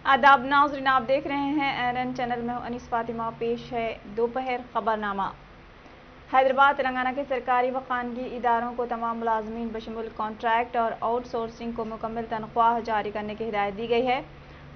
आदाब नाज़रीन, आप देख रहे हैं ANN चैनल में हूं अनीस फातिमा। पेश है दोपहर खबरनामा। हैदराबाद तेलंगाना के सरकारी व खानगी इदारों को तमाम मुलाजमीन बशमुल कॉन्ट्रैक्ट और आउटसोर्सिंग को मुकम्मल तनख्वाह जारी करने की हिदायत दी गई है।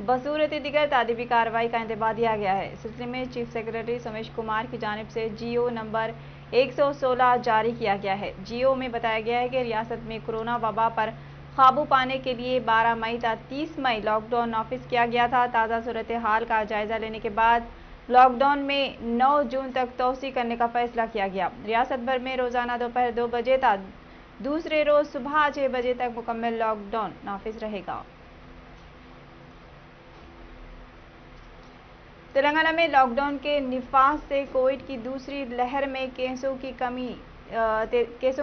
बसूरत दिगर तादीबी कार्रवाई का इंतबाह दिया गया है। इस सिलसिले में चीफ सेक्रेटरी सोमेश कुमार की जानिब से GO नंबर 116 जारी किया गया है। GO में बताया गया है कि रियासत में कोरोना वबा पर काबू पाने के लिए 12 मई तक 30 मई लॉकडाउन नाफिज किया गया था। ताज़ा सूरत हाल का जायजा लेने के बाद लॉकडाउन में 9 जून तक तोसी करने का फैसला किया गया। रियासत भर में रोजाना दोपहर 2 बजे तक, दूसरे रोज सुबह 6 बजे तक मुकम्मल लॉकडाउन नाफिज रहेगा। तेलंगाना में लॉकडाउन के निफाज से कोविड की दूसरी लहर में केसों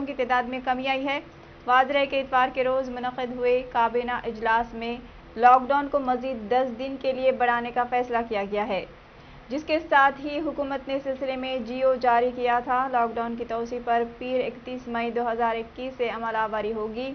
की तादाद में कमी आई है। वाज़ेह है कि इतवार के रोज़ मुनक़िद हुए काबीना इजलास में लॉकडाउन को मज़ीद 10 दिन के लिए बढ़ाने का फैसला किया गया है, जिसके साथ ही हुकूमत ने सिलसिले में GO जारी किया था। लॉकडाउन की तोसी पर पीर 31 मई 2021 से अमल आवरी होगी।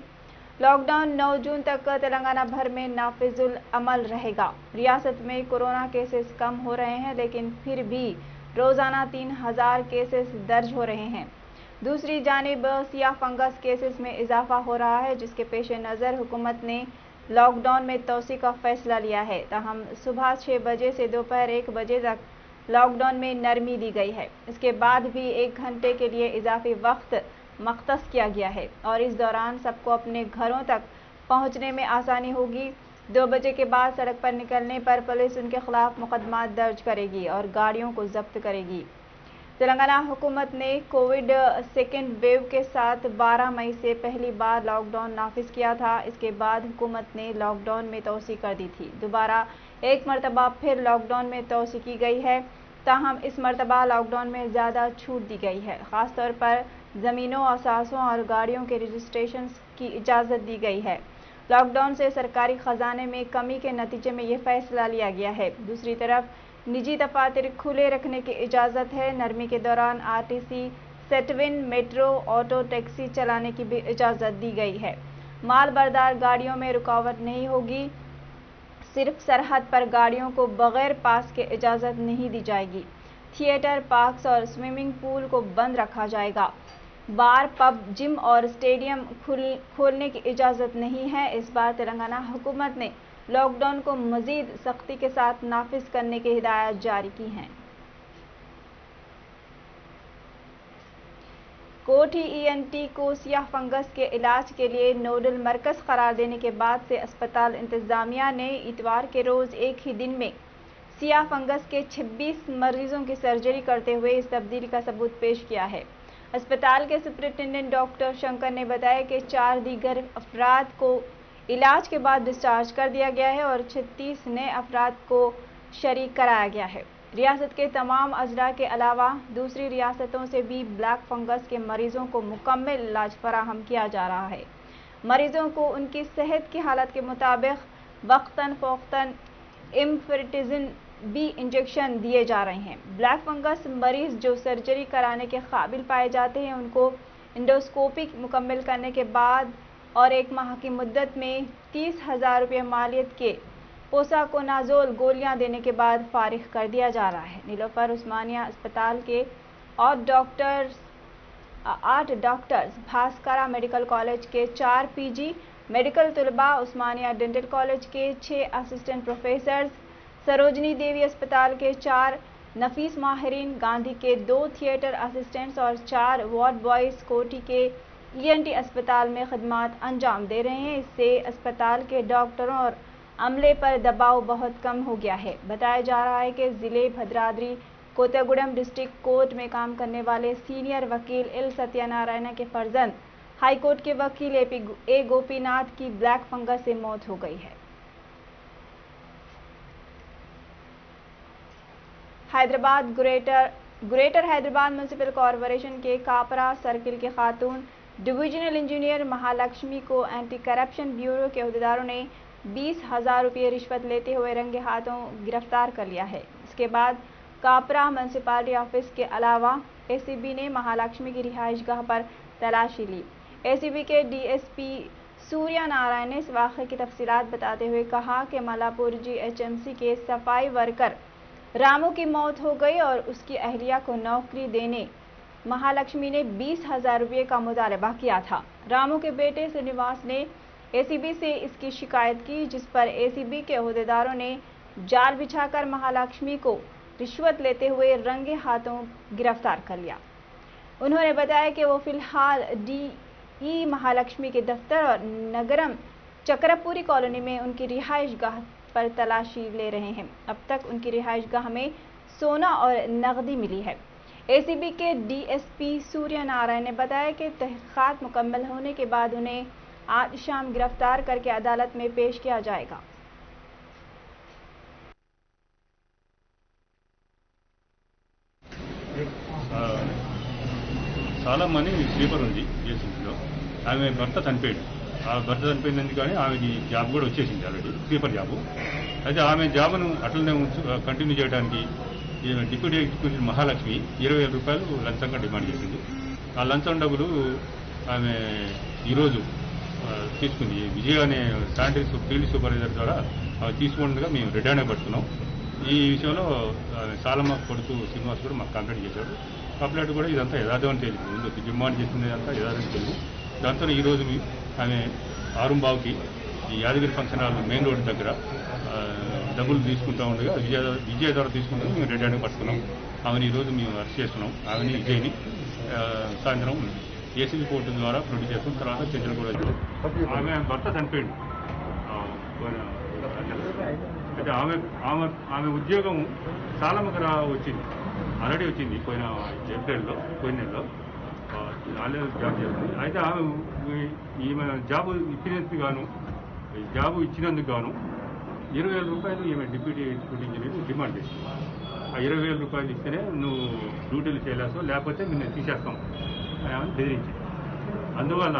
लॉकडाउन 9 जून तक तेलंगाना भर में नाफिजुल अमल रहेगा। रियासत में कोरोना केसेस कम हो रहे हैं, लेकिन फिर भी रोज़ाना 3000 केसेस दर्ज हो रहे हैं। दूसरी जानिब सियाह फंगस केसेस में इजाफा हो रहा है, जिसके पेश नज़र हुकूमत ने लॉकडाउन में तोसी का फैसला लिया है। ताहम सुबह 6 बजे से दोपहर 1 बजे तक लॉकडाउन में नरमी दी गई है। इसके बाद भी 1 घंटे के लिए इजाफी वक्त मख्तस किया गया है और इस दौरान सबको अपने घरों तक पहुंचने में आसानी होगी। 2 बजे के बाद सड़क पर निकलने पर पुलिस उनके खिलाफ मुकदमा दर्ज करेगी और गाड़ियों को जब्त करेगी। तेलंगाना हुकूमत ने कोविड सेकेंड वेव के साथ 12 मई से पहली बार लॉकडाउन नाफिज किया था। इसके बाद हुकूमत ने लॉकडाउन में तोसी कर दी थी। दोबारा एक मरतबा फिर लॉकडाउन में तोसी की गई है। ताहम इस मरतबा लॉकडाउन में ज़्यादा छूट दी गई है। ख़ासतौर पर ज़मीनों, असासों और गाड़ियों के रजिस्ट्रेशन की इजाज़त दी गई है। लॉकडाउन से सरकारी ख़जाने में कमी के नतीजे में ये फैसला लिया गया है। दूसरी तरफ निजी दफातर खुले रखने की इजाज़त है। नरमी के दौरान RTC, सेटविन, मेट्रो, ऑटो टैक्सी चलाने की भी इजाज़त दी गई है। माल बरदार गाड़ियों में रुकावट नहीं होगी। सिर्फ सरहद पर गाड़ियों को बगैर पास के इजाज़त नहीं दी जाएगी। थिएटर, पार्क्स और स्विमिंग पूल को बंद रखा जाएगा। बार, पब, जिम और स्टेडियम खोलने की इजाज़त नहीं है। इस बार तेलंगाना हुकूमत ने लॉकडाउन को मज़ीद सख्ती के साथ नाफिज करने की हिदायत जारी की हैं। कोठी ENT को सियाह फंगस के इलाज के लिए नोडल मरकज़ करार देने के बाद से अस्पताल इंतज़ामिया ने इतवार के रोज़ एक ही दिन में सियाह फंगस के 26 मरीजों की सर्जरी करते हुए इस तब्दीली का सबूत पेश किया है। अस्पताल के सुपरिटेंडेंट डॉक्टर शंकर ने बताया कि 4 दीगर अफराद को इलाज के बाद डिस्चार्ज कर दिया गया है और 36 नए अफराद को शरीक कराया गया है। रियासत के तमाम अजला के अलावा दूसरी रियासतों से भी ब्लैक फंगस के मरीजों को मुकम्मल इलाज फराहम किया जा रहा है। मरीजों को उनकी सेहत की हालत के मुताबिक वक्तन फ़ौक्तन इम्फेटिजिन B इंजेक्शन दिए जा रहे हैं। ब्लैक फंगस मरीज जो सर्जरी कराने के काबिल पाए जाते हैं, उनको इंडोस्कोपी मुकम्मल करने के बाद और 1 माह की मुद्दत में 30,000 रुपये मालियत के पोसाकोनाजोल गोलियां देने के बाद फारिग कर दिया जा रहा है। नीलोफर उस्मानिया अस्पताल के 8 डॉक्टर्स, भास्करा मेडिकल कॉलेज के 4 PG मेडिकल तलबा, उस्मानिया डेंटल कॉलेज के 6 असिस्टेंट प्रोफेसर्स, सरोजनी देवी अस्पताल के 4 नफीस माहिरीन, गांधी के 2 थिएटर असिस्टेंट्स और 4 वार्ड बॉयज कोठी के ENT अस्पताल में खिदमात अंजाम दे रहे हैं। इससे अस्पताल के डॉक्टरों और अमले पर दबाव बहुत कम हो गया है। बताया जा रहा है कि ज़िले भद्राद्री कोत्तागुडम डिस्ट्रिक्ट कोर्ट में काम करने वाले सीनियर वकील L सत्यनारायण के फर्जंद हाई कोर्ट के वकील A गोपीनाथ की ब्लैक फंगस से मौत हो गई है। Hyderabad greater Hyderabad municipal corporation के कापरा सर्किल के खातून डिविजनल इंजीनियर महालक्ष्मी को एंटी करप्शन ब्यूरो के अहदेदारों ने 20,000 रुपये रिश्वत लेते हुए रंगे हाथों गिरफ्तार कर लिया है। इसके बाद कापरा म्यूनिसिपालिटी ऑफिस के अलावा ACB ने महालक्ष्मी की रिहाइश गाह पर तलाशी ली। ACB के DSP सूर्या नारायण ने इस वाक़े की तफसीलात बताते हुए कहा कि मलापुर GHMC के सफाई वर्कर रामू की मौत हो गई और उसकी अहलिया को नौकरी देने महालक्ष्मी ने 20,000 रुपये का मुतालबा किया था। रामू के बेटे श्रीनिवास ने ACB से इसकी शिकायत की, जिस पर ACB के ओहदेदारों ने जाल बिछाकर महालक्ष्मी को रिश्वत लेते हुए रंगे हाथों गिरफ्तार कर लिया। उन्होंने बताया कि वो फिलहाल DE महालक्ष्मी के दफ्तर और नगरम चक्रपुरी कॉलोनी में उनकी रिहाइश गाह पर तलाशी ले रहे हैं। अब तक उनकी रिहाइश गाह में सोना और नकदी मिली है। ACB के DSP सूर्य नारायण ने बताया कि तहकीकात मुकम्मल होने के बाद उन्हें आज शाम गिरफ्तार करके अदालत में पेश किया जाएगा। చాలా మంది స్లీపర్ ఉంది జేసీబీలో. ఆమె భర్త చనిపోయాడు. ఆ భర్త చనిపోయినందుకు కానీ ఆమెకి జాబ్ కూడా వచ్చేసింది ఆల్రెడీ, స్లీపర్ జాబు. అయితే ఆమె జాబును అట్లనే కంటిన్యూ చేయడానికి డిప్యూటీ ఎగ్జిక్యూటివ్ మహాలక్ష్మి 20,000 రూపాయలు లంచంగా డిమాండ్ చేసింది. ఆ లంచం డబ్బులు ఆమె ఈరోజు తీసుకుంది. విజయ్ అనే శానిటరీ ఫీల్డ్ సూపర్వైజర్ ద్వారా తీసుకుండగా మేము రెడ్ హ్యాండ్ పడుతున్నాం. ఈ విషయంలో సాలమ్మ కొడుకు శ్రీనివాస్ కూడా మాకు కంప్లైంట్ చేశాడు. కంప్లైంట్ కూడా ఇదంతా యథార్థమని తెలియదు. ముందు డిమాండ్ చేసింది అంతా యథార్థం తెలియదు. దాంతో ఈరోజు ఆమె ఆరుంబావుకి ఈ Yadagiri function hall main road దగ్గర డబ్బులు తీసుకుంటూ ఉండగా విజయ్ ద్వారా తీసుకుంటూ మేము రెడ్ హ్యాండ్ పట్టుకున్నాం. ఆమెను ఈరోజు మేము అరెస్ట్ చేస్తున్నాం. ఆమెని విజయ్ని సాయంత్రం ACB కోర్టు ద్వారా ప్రొడ్యూస్ చేస్తాం. తర్వాత చర్చలు కూడా ఆమె భర్త చనిపోయింది. అయితే ఆమె ఉద్యోగం సాలమ్మకు వచ్చింది, ఆల్రెడీ వచ్చింది పోయిన ఏప్రిల్లో, పోయిన నెలలో ఆల్రెడీ జాబ్ చేస్తుంది. అయితే ఆమె ఈమె జాబు ఇచ్చినందుకు గాను 20,000 రూపాయలు ఈమె డిప్యూటీ ఎగ్జిక్యూటివ్ ఇంజనీర్ డిమాండ్ చేసింది. ఆ 20,000 రూపాయలు ఇస్తేనే నువ్వు డ్యూటీలు చేయలేస్తావు, లేకపోతే నిన్ను తీసేస్తాం అని బెదిరించింది. అందువల్ల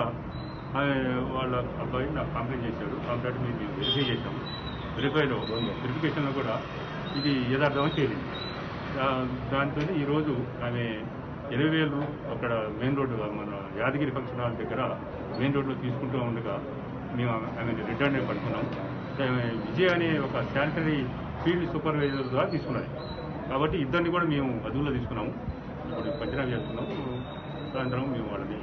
వాళ్ళ అబ్బాయి నాకు కంప్లైంట్ చేశాడు. కంప్లైంట్ మేము వెరిఫై చేశాము. వెరిఫికేషన్లో కూడా ఇది యథార్థమని తేలింది. దాంతో ఈరోజు ఆమె 20,000 అక్కడ మెయిన్ రోడ్డు, మన యాదగిరి ఫంక్షన్ హాల్ దగ్గర మెయిన్ రోడ్లో తీసుకుంటూ ఉండగా మేము ఆమె రిటర్న్ పడుతున్నాం. విజయ్ అనే ఒక శానిటరీ ఫీల్డ్ సూపర్వైజర్ ద్వారా తీసుకున్నది. కాబట్టి ఇద్దరిని కూడా మేము అదుపులో తీసుకున్నాము. ఇప్పుడు పంచనామా చేస్తున్నాము. సాయంత్రం మేము వాళ్ళని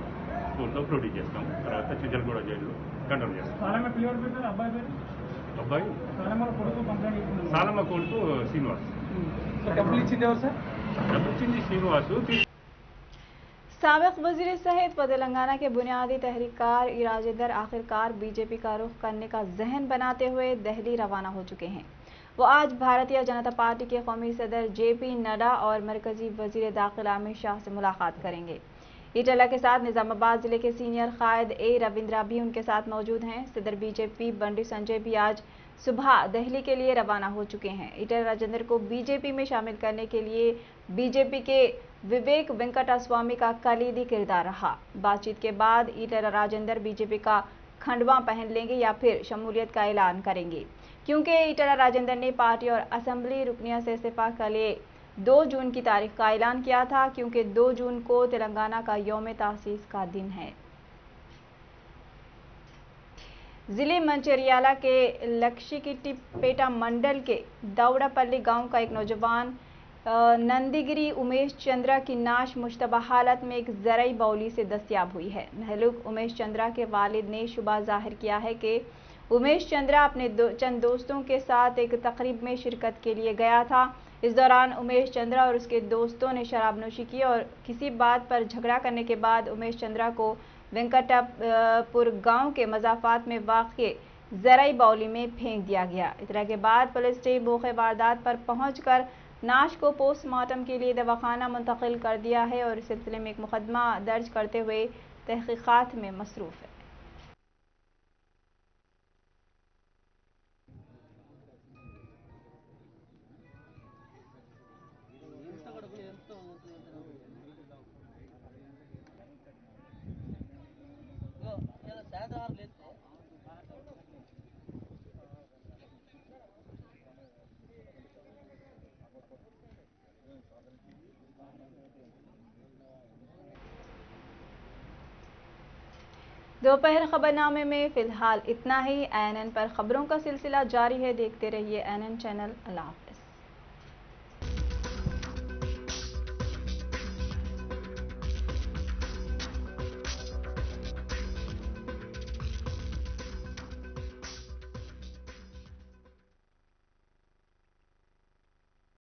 కోర్టులో ప్రొడ్యూస్ చేస్తాం. తర్వాత చిజల్ కూడా జైల్లో కంట్రోల్ చేస్తాం. అబ్బాయి సాలమ్మ కొడుకు శ్రీనివాస్. డబ్బులు ఇచ్చింది శ్రీనివాసు. साबिक वजीर सेहत व तेलंगाना के बुनियादी तहरीककार राजेंद्र आखिरकार बीजेपी का रुख करने का जहन बनाते हुए दिल्ली रवाना हो चुके हैं। वो आज भारतीय जनता पार्टी के कौमी सदर JP नड्डा और मरकजी वजीर दाखिला अमित शाह से मुलाकात करेंगे। इटला के साथ निजामाबाद जिले के सीनियर कायद A रविंद्रा भी उनके साथ मौजूद हैं। सदर BJP बंडी संजय भी आज सुबह दिल्ली के लिए रवाना हो चुके हैं। इटला राजेंद्र को BJP में शामिल करने के लिए BJP के विवेक वेंकटस्वामी का कलीदी किरदार रहा। बातचीत के बाद इटला राजेंद्र BJP का खंडवा पहन लेंगे या फिर शमूलियत का ऐलान करेंगे, क्योंकि इटला राजेंद्र ने पार्टी और असेंबली रुकनिया से इस्तीफा के लिए 2 जून की तारीख का ऐलान किया था, क्योंकि 2 जून को तेलंगाना का यौम तासीस का दिन है। जिले मंचिर्याला के लक्षिकिट्टीपेटा मंडल के दौड़ापल्ली गांव का एक नौजवान नंदीगिरी उमेश चंद्रा की नाश मुश्तबा हालत में एक ज़रई बाउली से दस्तयाब हुई है। महलूक उमेश चंद्रा के वालिद ने शुबा जाहिर किया है कि उमेश चंद्रा अपने चंद दोस्तों के साथ एक तकरीब में शिरकत के लिए गया था। इस दौरान उमेश चंद्रा और उसके दोस्तों ने शराबनोशी की और किसी बात पर झगड़ा करने के बाद उमेश चंद्रा को वेंकटापुर गांव के मजाफात में वाक़ ज़रई बाउली में फेंक दिया गया। इतला के बाद पुलिस ने मौके वारदात पर पहुंचकर नाश को पोस्टमार्टम के लिए दवाखाना मुंतकिल कर दिया है और इस सिलसिले में एक मुकदमा दर्ज करते हुए तहकीकात में मसरूफ़ है। दोपहर खबरनामे में फिलहाल इतना ही। ANN पर खबरों का सिलसिला जारी है, देखते रहिए ANN चैनल। अल्लाह हाफ़िज़।